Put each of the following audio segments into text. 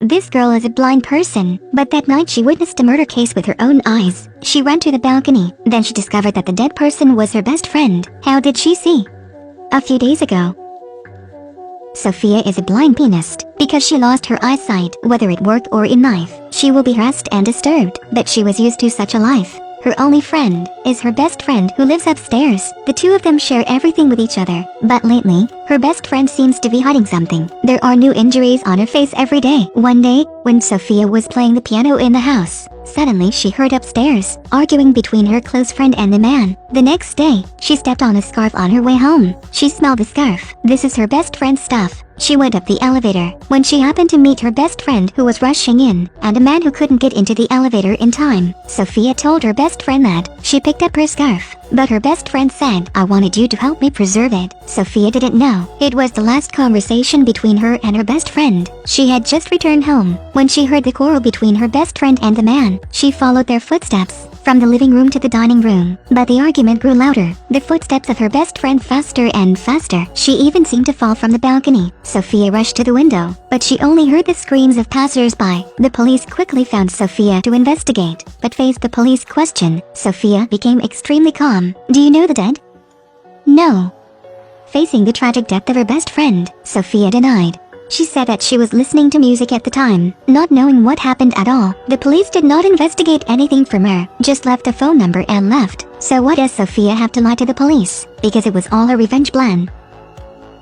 This girl is a blind person, but that night she witnessed a murder case with her own eyes. She ran to the balcony, then she discovered that the dead person was her best friend. How did she see? A few days ago. Sophia is a blind pianist. Because she lost her eyesight, whether at work or in life, she will be harassed and disturbed, but she was used to such a life. Her only friend is her best friend who lives upstairs. The two of them share everything with each other. But lately, her best friend seems to be hiding something. There are new injuries on her face every day. One day, when Sophia was playing the piano in the house, suddenly she heard upstairs arguing between her close friend and the man. The next day, she stepped on a scarf on her way home. She smelled the scarf. This is her best friend's stuff. She went up the elevator when she happened to meet her best friend who was rushing in, and a man who couldn't get into the elevator in time. Sophia told her best friend that she picked up her scarf, but her best friend said, "I wanted you to help me preserve it." Sophia didn't know it was the last conversation between her and her best friend. She had just returned home when she heard the quarrel between her best friend and the man. She followed their footsteps from the living room to the dining room, but the argument grew louder. The footsteps of her best friend faster and faster. She even seemed to fall from the balcony. Sophia rushed to the window, but she only heard the screams of passers-by. The police quickly found Sophia to investigate, but faced the police question. Sophia became extremely calm. "Do you know the dead?" "No." Facing the tragic death of her best friend, Sophia denied. She said that she was listening to music at the time, not knowing what happened at all. The police did not investigate anything from her, just left a phone number and left. So why does Sophia have to lie to the police? Because it was all a revenge plan.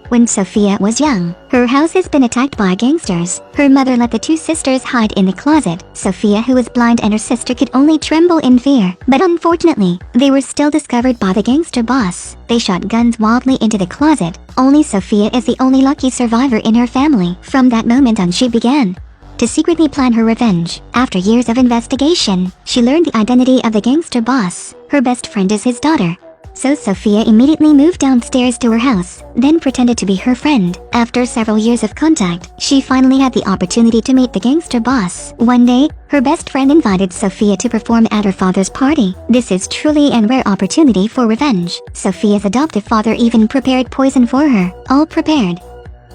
When Sophia was young, her house has been attacked by gangsters. Her mother let the two sisters hide in the closet. Sophia, who was blind, and her sister could only tremble in fear. But unfortunately, they were still discovered by the gangster boss. They shot guns wildly into the closet. Only Sophia is the only lucky survivor in her family. From that moment on, she began to secretly plan her revenge. After years of investigation, she learned the identity of the gangster boss. Her best friend is his daughter. So Sophia immediately moved downstairs to her house, then pretended to be her friend. After several years of contact, she finally had the opportunity to meet the gangster boss. One day, her best friend invited Sophia to perform at her father's party. This is truly a rare opportunity for revenge. Sophia's adoptive father even prepared poison for her, all prepared.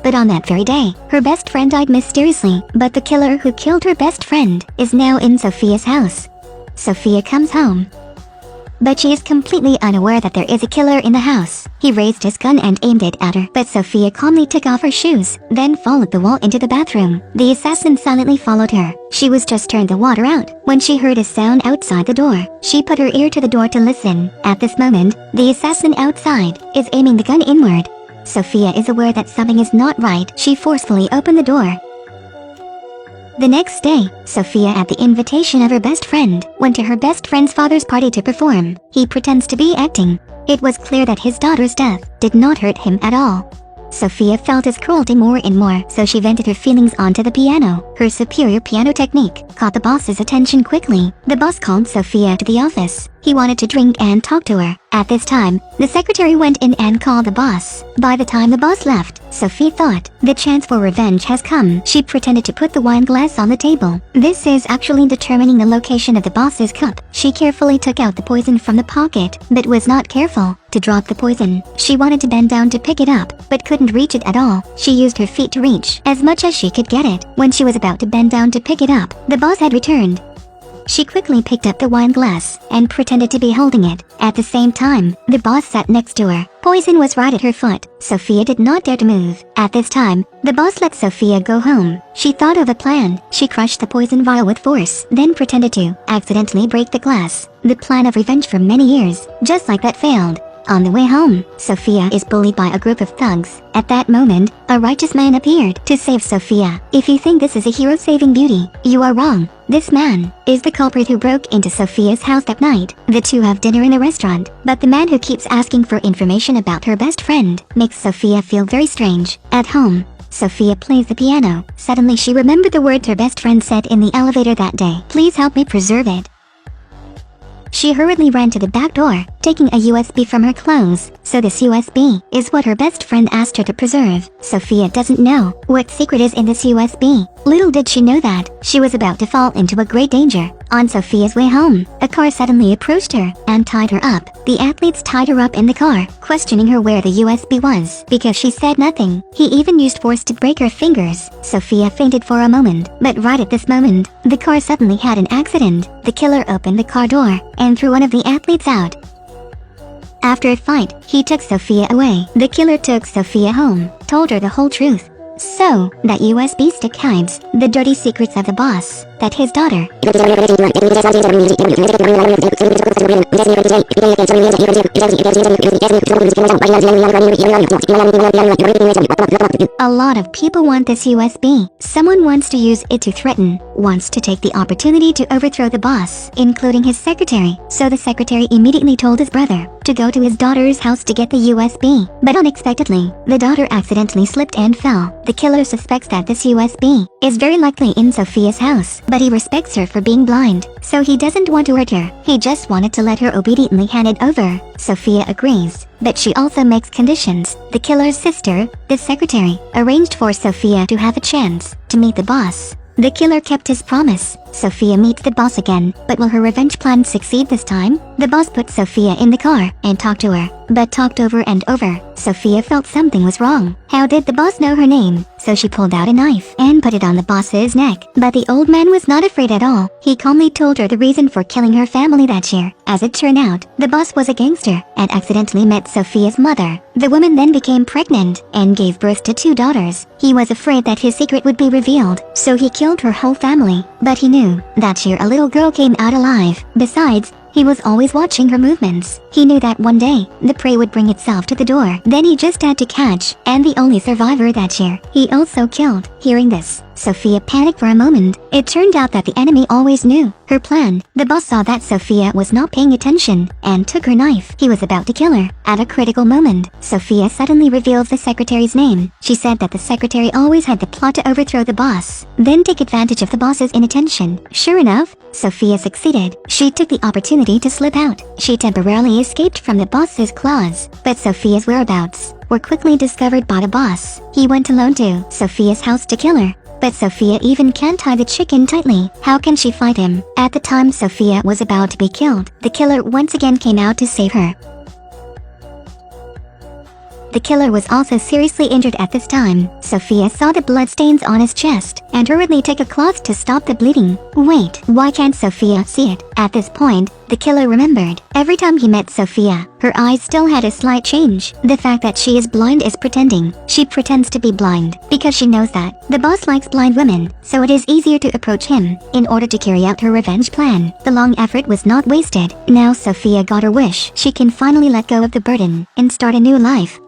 But on that very day, her best friend died mysteriously. But the killer who killed her best friend is now in Sophia's house. Sophia comes home, but she is completely unaware that there is a killer in the house. He raised his gun and aimed it at her, but Sophia calmly took off her shoes, then followed the wall into the bathroom. The assassin silently followed her. She was just turned the water out when she heard a sound outside the door. She put her ear to the door to listen. At this moment, the assassin outside is aiming the gun inward. Sophia is aware that something is not right. She forcefully opened the door. The next day, Sophia, at the invitation of her best friend, went to her best friend's father's party to perform. He pretends to be acting. It was clear that his daughter's death did not hurt him at all. Sophia felt his cruelty more and more, so she vented her feelings onto the piano. Her superior piano technique caught the boss's attention quickly. The boss called Sophia to the office. He wanted to drink and talk to her. At this time, the secretary went in and called the boss. By the time the boss left, Sophie thought the chance for revenge has come. She pretended to put the wine glass on the table. This is actually determining the location of the boss's cup. She carefully took out the poison from the pocket, but was not careful to drop the poison. She wanted to bend down to pick it up, but couldn't reach it at all. She used her feet to reach as much as she could get it. When she was about to bend down to pick it up, the boss had returned. She quickly picked up the wine glass and pretended to be holding it. At the same time, the boss sat next to her. Poison was right at her foot. Sophia did not dare to move. At this time, the boss let Sophia go home. She thought of a plan. She crushed the poison vial with force, then pretended to accidentally break the glass. The plan of revenge for many years, just like that, failed. On the way home, Sophia is bullied by a group of thugs. At that moment, a righteous man appeared to save Sophia. If you think this is a hero saving beauty, you are wrong. This man is the culprit who broke into Sophia's house that night. The two have dinner in a restaurant, but the man who keeps asking for information about her best friend makes Sophia feel very strange. At home, Sophia plays the piano. Suddenly she remembered the words her best friend said in the elevator that day. "Please help me preserve it." She hurriedly ran to the back door, taking a USB from her clothes. So this USB is what her best friend asked her to preserve. Sophia doesn't know what secret is in this USB. Little did she know that she was about to fall into a great danger. On Sophia's way home, a car suddenly approached her and tied her up. The athletes tied her up in the car, questioning her where the USB was because she said nothing. He even used force to break her fingers. Sophia fainted for a moment, but right at this moment, the car suddenly had an accident. The killer opened the car door and threw one of the athletes out. After a fight, he took Sophia away. The killer took Sophia home, told her the whole truth. So, that USB stick hides the dirty secrets of the boss, that his daughter. A lot of people want this USB. Someone wants to use it to threaten, wants to take the opportunity to overthrow the boss, including his secretary. So the secretary immediately told his brother to go to his daughter's house to get the USB. But unexpectedly, the daughter accidentally slipped and fell. The killer suspects that this USB is very likely in Sophia's house, but he respects her for being blind, so he doesn't want to hurt her. He just wanted to let her obediently hand it over. Sophia agrees, but she also makes conditions. The killer's sister, the secretary, arranged for Sophia to have a chance to meet the boss. The killer kept his promise. Sophia meets the boss again, but will her revenge plan succeed this time? The boss put Sophia in the car and talked to her, but talked over and over. Sophia felt something was wrong. How did the boss know her name? So she pulled out a knife and put it on the boss's neck. But the old man was not afraid at all. He calmly told her the reason for killing her family that year. As it turned out, the boss was a gangster and accidentally met Sophia's mother. The woman then became pregnant and gave birth to 2 daughters. He was afraid that his secret would be revealed, so he killed her whole family. But he knew that year a little girl came out alive. Besides, he was always watching her movements. He knew that one day, the prey would bring itself to the door. Then he just had to catch, and the only survivor that year, he also killed. Hearing this, Sophia panicked for a moment. It turned out that the enemy always knew her plan. The boss saw that Sophia was not paying attention, and took her knife. He was about to kill her. At a critical moment, Sophia suddenly reveals the secretary's name. She said that the secretary always had the plot to overthrow the boss, then take advantage of the boss's inattention. Sure enough, Sophia succeeded. She took the opportunity to slip out. She temporarily escaped from the boss's claws, but Sophia's whereabouts were quickly discovered by the boss. He went alone to Sophia's house to kill her. But Sophia even can't tie the chicken tightly. How can she fight him? At the time Sophia was about to be killed, the killer once again came out to save her. The killer was also seriously injured at this time. Sophia saw the bloodstains on his chest and hurriedly took a cloth to stop the bleeding. Wait, why can't Sophia see it? At this point, the killer remembered. Every time he met Sophia, her eyes still had a slight change. The fact that she is blind is pretending. She pretends to be blind because she knows that the boss likes blind women, so it is easier to approach him in order to carry out her revenge plan. The long effort was not wasted. Now Sophia got her wish. She can finally let go of the burden and start a new life.